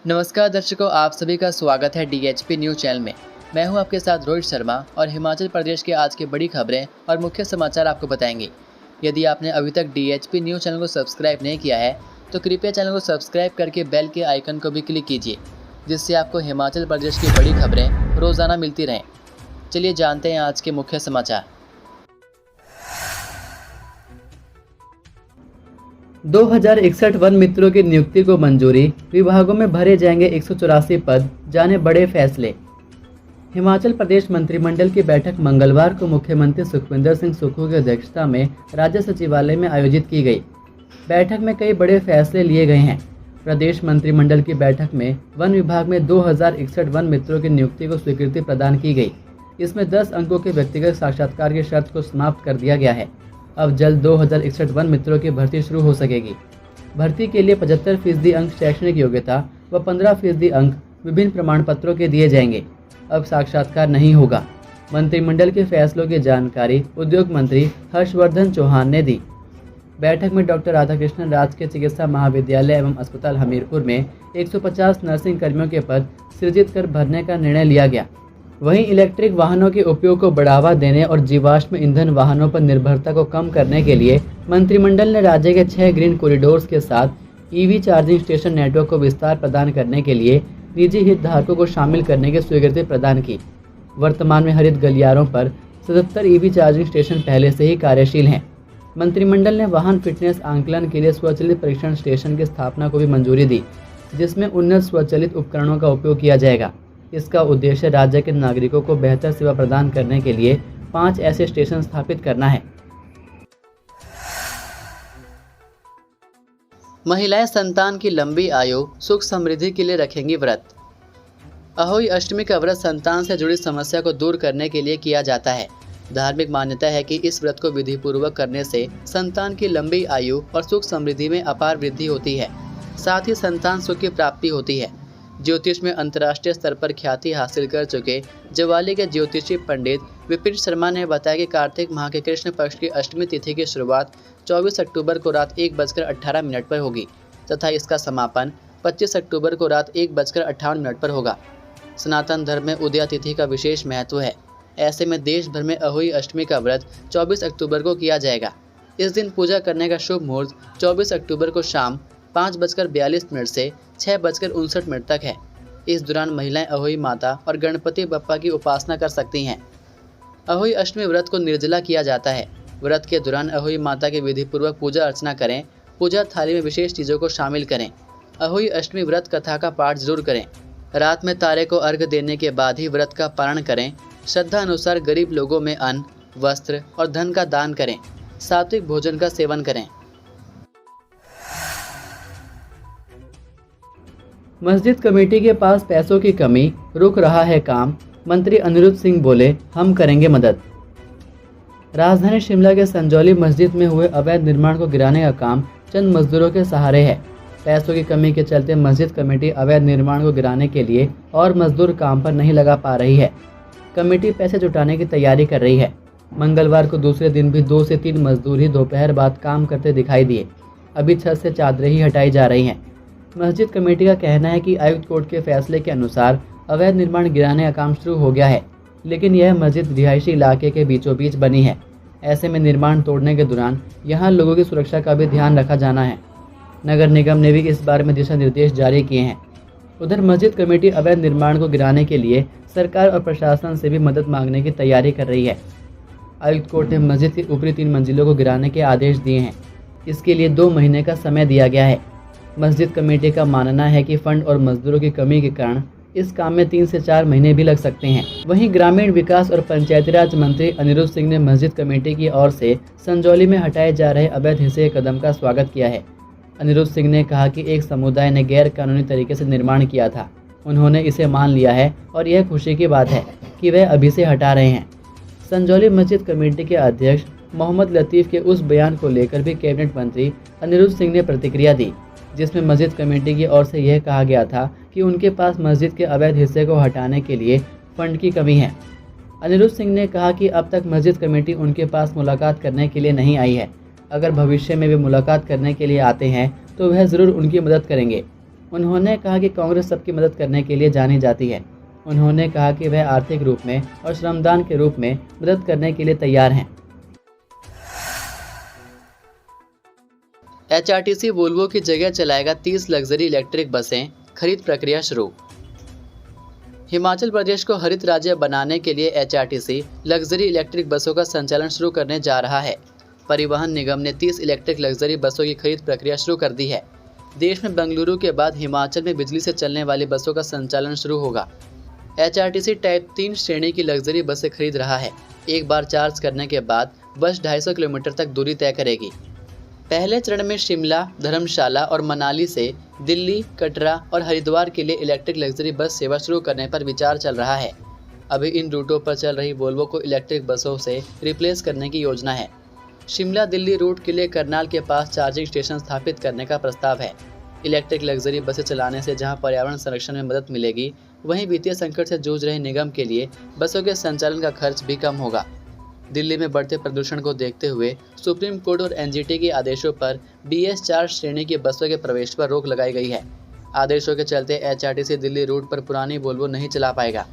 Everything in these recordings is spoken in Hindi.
नमस्कार दर्शकों, आप सभी का स्वागत है DHP न्यूज़ चैनल में। मैं हूं आपके साथ रोहित शर्मा और हिमाचल प्रदेश के आज की बड़ी खबरें और मुख्य समाचार आपको बताएंगे। यदि आपने अभी तक DHP न्यूज़ चैनल को सब्सक्राइब नहीं किया है तो कृपया चैनल को सब्सक्राइब करके बेल के आइकन को भी क्लिक कीजिए, जिससे आपको हिमाचल प्रदेश की बड़ी खबरें रोज़ाना मिलती रहें। चलिए जानते हैं आज के मुख्य समाचार। 2061 वन मित्रों की नियुक्ति को मंजूरी, विभागों में भरे जाएंगे 184 पद, जाने बड़े फैसले। हिमाचल प्रदेश मंत्रिमंडल की बैठक मंगलवार को मुख्यमंत्री सुखविंदर सिंह सुक्खू की अध्यक्षता में राज्य सचिवालय में आयोजित की गई। बैठक में कई बड़े फैसले लिए गए हैं। प्रदेश मंत्रिमंडल की बैठक में वन विभाग में 2061 वन मित्रों की नियुक्ति को स्वीकृति प्रदान की गई। इसमें 10 अंकों के व्यक्तिगत साक्षात्कार की शर्त को समाप्त कर दिया गया है। अब जल्द 2061 वन मित्रों की भर्ती शुरू हो सकेगी। भर्ती के लिए 75% अंक शैक्षणिक योग्यता व 15% अंक विभिन्न प्रमाण पत्रों के दिए जाएंगे। अब साक्षात्कार नहीं होगा। मंत्रिमंडल के फैसलों की जानकारी उद्योग मंत्री हर्षवर्धन चौहान ने दी। बैठक में डॉक्टर राधाकृष्णन राजकीय चिकित्सा महाविद्यालय एवं अस्पताल हमीरपुर में 150 नर्सिंग कर्मियों के पद सृजित कर भरने का निर्णय लिया गया। वहीं इलेक्ट्रिक वाहनों के उपयोग को बढ़ावा देने और जीवाश्म ईंधन वाहनों पर निर्भरता को कम करने के लिए मंत्रिमंडल ने राज्य के 6 ग्रीन कॉरिडोर्स के साथ EV चार्जिंग स्टेशन नेटवर्क को विस्तार प्रदान करने के लिए निजी हितधारकों को शामिल करने की स्वीकृति प्रदान की। वर्तमान में हरित गलियारों पर 77 EV चार्जिंग स्टेशन पहले से ही कार्यशील हैं। मंत्रिमंडल ने वाहन फिटनेस आंकलन के लिए स्वचालित परीक्षण स्टेशन की स्थापना को भी मंजूरी दी, जिसमें उन्नत स्वचालित उपकरणों का उपयोग किया जाएगा। इसका उद्देश्य राज्य के नागरिकों को बेहतर सेवा प्रदान करने के लिए 5 ऐसे स्टेशन स्थापित करना है। महिलाएं संतान की लंबी आयु सुख समृद्धि के लिए रखेंगी व्रत। अहोई अष्टमी का व्रत संतान से जुड़ी समस्या को दूर करने के लिए किया जाता है। धार्मिक मान्यता है कि इस व्रत को विधि पूर्वक करने से संतान की लंबी आयु और सुख समृद्धि में अपार वृद्धि होती है। साथ ही संतान सुख की प्राप्ति होती है। ज्योतिष में अंतर्राष्ट्रीय स्तर पर ख्याति हासिल कर चुके ज्वाली के ज्योतिषी पंडित विपिन शर्मा ने बताया कि कार्तिक माह के कृष्ण पक्ष की अष्टमी तिथि की शुरुआत 24 अक्टूबर को रात 1:18 पर होगी तथा इसका समापन 25 अक्टूबर को रात 1:58 पर होगा। सनातन धर्म में उदया तिथि का विशेष महत्व है। ऐसे में देश भर में अहोई अष्टमी का व्रत 24 अक्टूबर को किया जाएगा। इस दिन पूजा करने का शुभ मुहूर्त 24 अक्टूबर को शाम 5:42 से 6:59 तक है। इस दौरान महिलाएं अहोई माता और गणपति बप्पा की उपासना कर सकती हैं। अहोई अष्टमी व्रत को निर्जला किया जाता है। व्रत के दौरान अहोई माता की विधि पूर्वक पूजा अर्चना करें। पूजा थाली में विशेष चीज़ों को शामिल करें। अहोई अष्टमी व्रत कथा का पाठ जरूर करें। रात में तारे को अर्घ्य देने के बाद ही व्रत का पारण करें। श्रद्धा अनुसार गरीब लोगों में अन्न, वस्त्र और धन का दान करें। सात्विक भोजन का सेवन करें। मस्जिद कमेटी के पास पैसों की कमी, रुक रहा है काम। मंत्री अनिरुद्ध सिंह बोले, हम करेंगे मदद। राजधानी शिमला के संजौली मस्जिद में हुए अवैध निर्माण को गिराने का काम चंद मजदूरों के सहारे है। पैसों की कमी के चलते मस्जिद कमेटी अवैध निर्माण को गिराने के लिए और मजदूर काम पर नहीं लगा पा रही है। कमेटी पैसे जुटाने की तैयारी कर रही है। मंगलवार को दूसरे दिन भी 2 से 3 मजदूर ही दोपहर बाद काम करते दिखाई दिए। अभी छत से चादरें ही हटाई जा रही हैं। मस्जिद कमेटी का कहना है कि आयुक्त कोर्ट के फैसले के अनुसार अवैध निर्माण गिराने का काम शुरू हो गया है, लेकिन यह मस्जिद रिहायशी इलाके के बीचों बीच बनी है। ऐसे में निर्माण तोड़ने के दौरान यहां लोगों की सुरक्षा का भी ध्यान रखा जाना है। नगर निगम ने भी इस बारे में दिशा निर्देश जारी किए हैं। उधर मस्जिद कमेटी अवैध निर्माण को गिराने के लिए सरकार और प्रशासन से भी मदद मांगने की तैयारी कर रही है। आयुक्त कोर्ट ने मस्जिद की ऊपरी 3 मंजिलों को गिराने के आदेश दिए हैं। इसके लिए 2 महीने का समय दिया गया है। मस्जिद कमेटी का मानना है कि फंड और मजदूरों की कमी के कारण इस काम में 3 से 4 महीने भी लग सकते हैं। वहीं ग्रामीण विकास और पंचायती राज मंत्री अनिरुद्ध सिंह ने मस्जिद कमेटी की ओर से संजौली में हटाए जा रहे अवैध हिस्से के कदम का स्वागत किया है। अनिरुद्ध सिंह ने कहा कि एक समुदाय ने गैर कानूनी तरीके से निर्माण किया था। उन्होंने इसे मान लिया है और यह खुशी की बात है कि वह अभी से हटा रहे हैं। संजौली मस्जिद कमेटी के अध्यक्ष मोहम्मद लतीफ़ के उस बयान को लेकर भी कैबिनेट मंत्री अनिरुद्ध सिंह ने प्रतिक्रिया दी, जिसमें मस्जिद कमेटी की ओर से यह कहा गया था कि उनके पास मस्जिद के अवैध हिस्से को हटाने के लिए फंड की कमी है। अनिरुद्ध सिंह ने कहा कि अब तक मस्जिद कमेटी उनके पास मुलाकात करने के लिए नहीं आई है। अगर भविष्य में वे मुलाकात करने के लिए आते हैं तो वह ज़रूर उनकी मदद करेंगे। उन्होंने कहा कि कांग्रेस सबकी मदद करने के लिए जानी जाती है। उन्होंने कहा कि वह आर्थिक रूप में और श्रमदान के रूप में मदद करने के लिए तैयार हैं। एचआरटीसी वोल्वो की जगह चलाएगा 30 लग्जरी इलेक्ट्रिक बसें, खरीद प्रक्रिया शुरू। हिमाचल प्रदेश को हरित राज्य बनाने के लिए एचआरटीसी लग्जरी इलेक्ट्रिक बसों का संचालन शुरू करने जा रहा है। परिवहन निगम ने 30 इलेक्ट्रिक लग्जरी बसों की खरीद प्रक्रिया शुरू कर दी है। देश में बेंगलुरु के बाद हिमाचल में बिजली से चलने वाली बसों का संचालन शुरू होगा। एचआरटीसी टाइप 3 श्रेणी की लग्जरी बसें खरीद रहा है। एक बार चार्ज करने के बाद बस 250 किलोमीटर तक दूरी तय करेगी। पहले चरण में शिमला, धर्मशाला और मनाली से दिल्ली, कटरा और हरिद्वार के लिए इलेक्ट्रिक लग्जरी बस सेवा शुरू करने पर विचार चल रहा है। अभी इन रूटों पर चल रही वोल्वो को इलेक्ट्रिक बसों से रिप्लेस करने की योजना है। शिमला दिल्ली रूट के लिए करनाल के पास चार्जिंग स्टेशन स्थापित करने का प्रस्ताव है। इलेक्ट्रिक लग्जरी बसें चलाने से जहां पर्यावरण संरक्षण में मदद मिलेगी, वहीं वित्तीय संकट से जूझ रहे निगम के लिए बसों के संचालन का खर्च भी कम होगा। दिल्ली में बढ़ते प्रदूषण को देखते हुए सुप्रीम कोर्ट और एनजीटी के आदेशों पर BS 4 श्रेणी की बसों के प्रवेश पर रोक लगाई गई है। आदेशों के चलते एचआरटीसी दिल्ली रूट पर पुरानी वोल्वो नहीं चला पाएगा।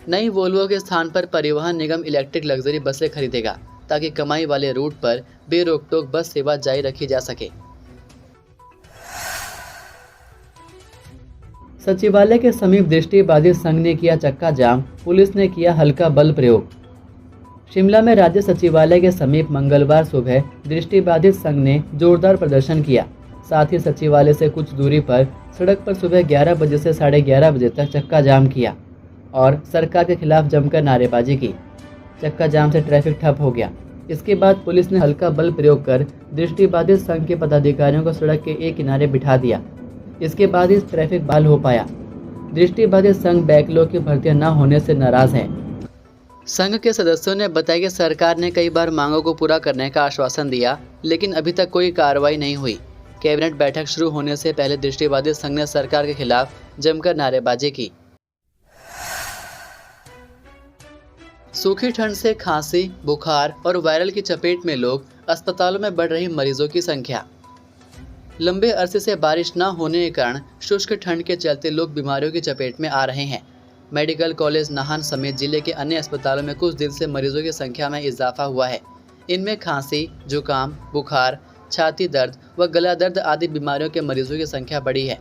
नई वोल्वो के स्थान पर परिवहन निगम इलेक्ट्रिक लग्जरी बसें खरीदेगा, ताकि कमाई वाले रूट पर बेरोक-टोक बस सेवा जारी रखी जा सके। सचिवालय के समीप दृष्टिबाधित संघ ने किया चक्का जाम, पुलिस ने किया हल्का बल प्रयोग। शिमला में राज्य सचिवालय के समीप मंगलवार सुबह दृष्टिबाधित संघ ने जोरदार प्रदर्शन किया। साथ ही सचिवालय से कुछ दूरी पर सड़क पर सुबह 11 बजे से 11:30 बजे तक चक्का जाम किया और सरकार के खिलाफ जमकर नारेबाजी की। चक्का जाम से ट्रैफिक ठप हो गया। इसके बाद पुलिस ने हल्का बल प्रयोग कर दृष्टिबाधित संघ के पदाधिकारियों को सड़क के एक किनारे बिठा दिया। इसके बाद ही ट्रैफिक बहाल हो पाया। दृष्टिबाधित संघ बैकलॉग की भर्तियां न होने से नाराज हैं। संघ के सदस्यों ने बताया कि सरकार ने कई बार मांगों को पूरा करने का आश्वासन दिया, लेकिन अभी तक कोई कार्रवाई नहीं हुई। कैबिनेट बैठक शुरू होने से पहले दृष्टिबाधित संघ ने सरकार के खिलाफ जमकर नारेबाजी की। सूखी ठंड से खांसी, बुखार और वायरल की चपेट में लोग, अस्पतालों में बढ़ रही मरीजों की संख्या। लंबे अरसे से बारिश न होने के कारण शुष्क ठंड के चलते लोग बीमारियों की चपेट में आ रहे हैं। मेडिकल कॉलेज नाहन समेत जिले के अन्य अस्पतालों में कुछ दिन से मरीजों की संख्या में इजाफा हुआ है। इनमें खांसी, जुकाम, बुखार, छाती दर्द व गला दर्द आदि बीमारियों के मरीजों की संख्या बढ़ी है।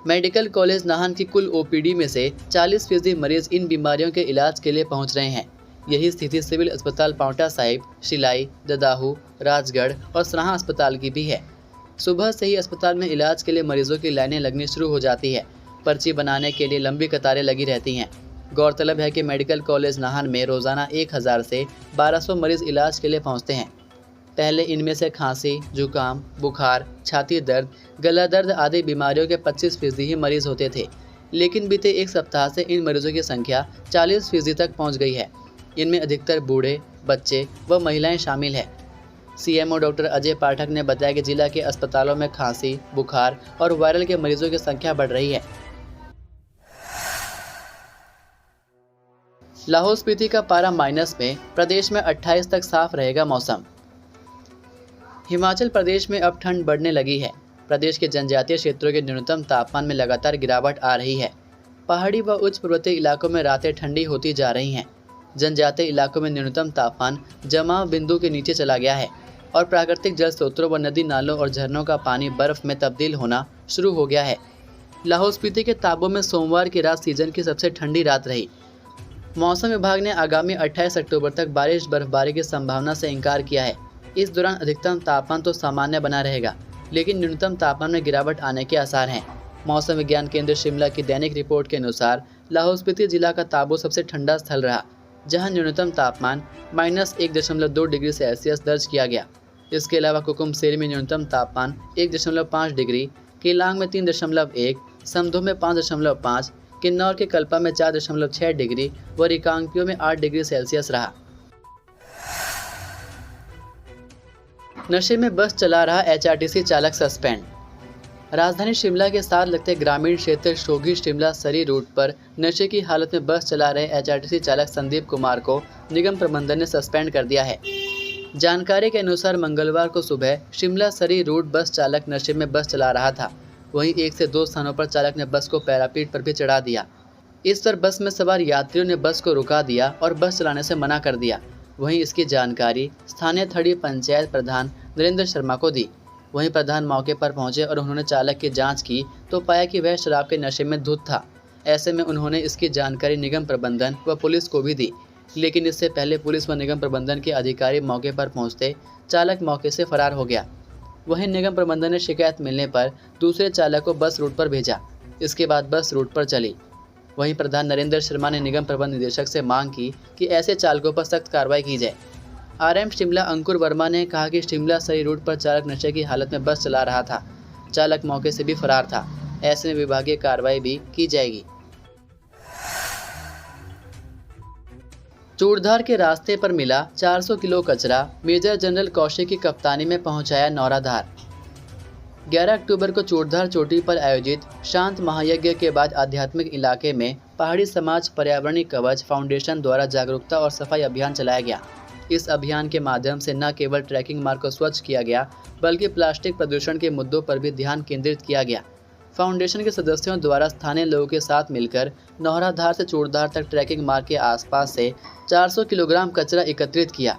मेडिकल कॉलेज नाहन की कुल OPD में से 40% मरीज इन बीमारियों के इलाज के लिए पहुंच रहे हैं। यही स्थिति सिविल अस्पताल पांवटा साहिब, शिलाई, ददाहू, राजगढ़ और सराहा अस्पताल की भी है। सुबह से ही अस्पताल में इलाज के लिए मरीजों की लाइनें लगनी शुरू हो जाती है। पर्ची बनाने के लिए लंबी कतारें लगी रहती हैं। गौरतलब है कि मेडिकल कॉलेज नाहन में रोजाना 1000 से 1200 मरीज इलाज के लिए पहुंचते हैं। पहले इनमें से खांसी, जुकाम, बुखार, छाती दर्द, गला दर्द आदि बीमारियों के 25% ही मरीज होते थे, लेकिन बीते एक सप्ताह से इन मरीजों की संख्या 40% तक पहुँच गई है। इनमें अधिकतर बूढ़े, बच्चे व महिलाएं शामिल हैं। CMO डॉक्टर अजय पाठक ने बताया कि जिला के अस्पतालों में खांसी, बुखार और वायरल के मरीजों की संख्या बढ़ रही है। लाहौल स्पीति का पारा माइनस में, प्रदेश में 28 तक साफ रहेगा मौसम। हिमाचल प्रदेश में अब ठंड बढ़ने लगी है। प्रदेश के जनजातीय क्षेत्रों के न्यूनतम तापमान में लगातार गिरावट आ रही है। पहाड़ी व उच्च पर्वतीय इलाकों में रातें ठंडी होती जा रही हैं। जनजातीय इलाकों में न्यूनतम तापमान जमाव बिंदु के नीचे चला गया है और प्राकृतिक जल स्रोतों व नदी नालों और झरनों का पानी बर्फ में तब्दील होना शुरू हो गया है। लाहौल स्पीति के ताबो में सोमवार की रात सीजन की सबसे ठंडी रात रही। मौसम विभाग ने आगामी 28 अक्टूबर तक बारिश बर्फबारी की संभावना से इनकार किया है। इस दौरान अधिकतम तापमान तो सामान्य बना रहेगा, लेकिन न्यूनतम तापमान में गिरावट आने के आसार हैं। मौसम विज्ञान केंद्र शिमला की दैनिक रिपोर्ट के अनुसार लाहौल स्पीति जिला का ताबो सबसे ठंडा स्थल रहा, जहां न्यूनतम तापमान -1.2 डिग्री सेल्सियस दर्ज किया गया। इसके अलावा कुकुमसेरी में न्यूनतम तापमान 1.5 डिग्री, केलांग में 3.1, समधो में 5.5, किन्नौर के कल्पा में 4.6 डिग्री व रिकांगपियो में 8 डिग्री सेल्सियस रहा। नशे में बस चला रहा HRTC चालक सस्पेंड। राजधानी शिमला के साथ लगते ग्रामीण क्षेत्र शोघी शिमला सरी रूट पर नशे की हालत में बस चला रहे HRTC चालक संदीप कुमार को निगम प्रबंधन ने सस्पेंड कर दिया है। जानकारी के अनुसार मंगलवार को सुबह शिमला सरी रूट बस चालक नशे में बस चला रहा था। वहीं 1 से 2 स्थानों पर चालक ने बस को पैरापीट पर भी चढ़ा दिया। इस पर बस में सवार यात्रियों ने बस को रुका दिया और बस चलाने से मना कर दिया। वहीं इसकी जानकारी स्थानीय थड़ी पंचायत प्रधान नरेंद्र शर्मा को दी। वहीं प्रधान मौके पर पहुंचे और उन्होंने चालक की जांच की तो पाया कि वह शराब के नशे में धुत था। ऐसे में उन्होंने इसकी जानकारी निगम प्रबंधन व पुलिस को भी दी, लेकिन इससे पहले पुलिस व निगम प्रबंधन के अधिकारी मौके पर पहुंचते चालक मौके से फरार हो गया। वहीं निगम प्रबंधन ने शिकायत मिलने पर दूसरे चालक को बस रूट पर भेजा। इसके बाद बस रूट पर चली। वहीं प्रधान नरेंद्र शर्मा ने निगम प्रबंध निदेशक से मांग की कि ऐसे चालकों पर सख्त कार्रवाई की जाए। आरएम शिमला अंकुर वर्मा ने कहा कि शिमला सरी रूट पर चालक नशे की हालत में बस चला रहा था। चालक मौके से भी फरार था। ऐसे में विभागीय कार्रवाई भी की जाएगी। चूड़धार के रास्ते पर मिला 400 किलो कचरा, मेजर जनरल कौशिक की कप्तानी में पहुंचाया नौराधार। 11 अक्टूबर को चूड़धार चोटी पर आयोजित शांत महायज्ञ के बाद आध्यात्मिक इलाके में पहाड़ी समाज पर्यावरणीय कवच फाउंडेशन द्वारा जागरूकता और सफाई अभियान चलाया गया। इस अभियान के माध्यम से न केवल ट्रैकिंग मार्ग को स्वच्छ किया गया, बल्कि प्लास्टिक प्रदूषण के मुद्दों पर भी ध्यान केंद्रित किया गया। फाउंडेशन के सदस्यों द्वारा स्थानीय लोगों के साथ मिलकर नौराधार से चूड़धार तक ट्रैकिंग मार्ग के आसपास से 400 किलोग्राम कचरा एकत्रित किया।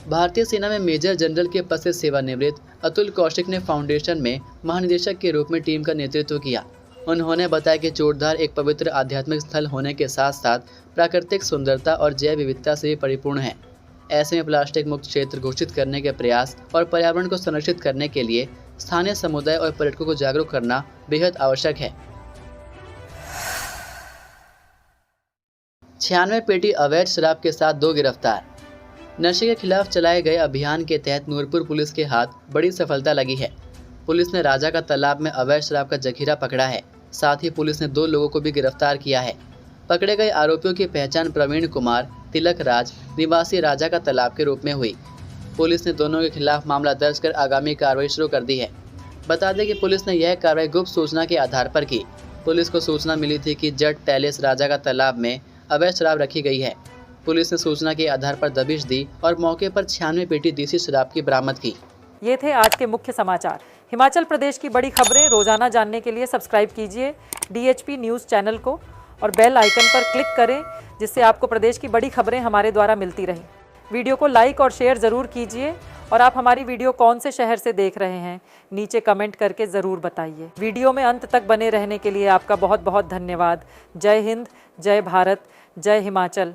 भारतीय सेना में मेजर जनरल के पद से सेवानिवृत्त अतुल कौशिक ने फाउंडेशन में महानिदेशक के रूप में टीम का नेतृत्व किया। उन्होंने बताया कि चूड़धार एक पवित्र आध्यात्मिक स्थल होने के साथ साथ प्राकृतिक सुंदरता और जैव विविधता से भी परिपूर्ण है। ऐसे में प्लास्टिक मुक्त क्षेत्र घोषित करने के प्रयास और पर्यावरण को संरक्षित करने के लिए स्थानीय समुदाय और पर्यटकों को जागरूक करना बेहद आवश्यक है। 96 पेटी अवैध शराब के साथ 2 गिरफ्तार। नशे के खिलाफ चलाए गए अभियान के तहत नूरपुर पुलिस के हाथ बड़ी सफलता लगी है। पुलिस ने राजा का तालाब में अवैध शराब का जखीरा पकड़ा है। साथ ही पुलिस ने 2 लोगों को भी गिरफ्तार किया है। पकड़े गए आरोपियों की पहचान प्रवीण कुमार तिलक राज निवासी राजा का तालाब के रूप में हुई। पुलिस ने दोनों के खिलाफ मामला दर्ज कर आगामी कार्रवाई शुरू कर दी है। बता दें कि पुलिस ने यह कार्रवाई गुप्त सूचना के आधार पर की। पुलिस को सूचना मिली थी कि जट पैलेस राजा का तालाब में अवैध शराब रखी गई है। पुलिस ने सूचना के आधार पर दबिश दी और मौके पर 96 पेटी देसी शराब की बरामद की। ये थे आज के मुख्य समाचार। हिमाचल प्रदेश की बड़ी खबरें रोजाना जानने के लिए सब्सक्राइब कीजिए DHP न्यूज़ चैनल को और बेल आइकन पर क्लिक करें, जिससे आपको प्रदेश की बड़ी खबरें हमारे द्वारा मिलती रहें। वीडियो को लाइक और शेयर ज़रूर कीजिए और आप हमारी वीडियो कौन से शहर से देख रहे हैं नीचे कमेंट करके ज़रूर बताइए। वीडियो में अंत तक बने रहने के लिए आपका बहुत बहुत धन्यवाद। जय हिंद, जय भारत, जय हिमाचल।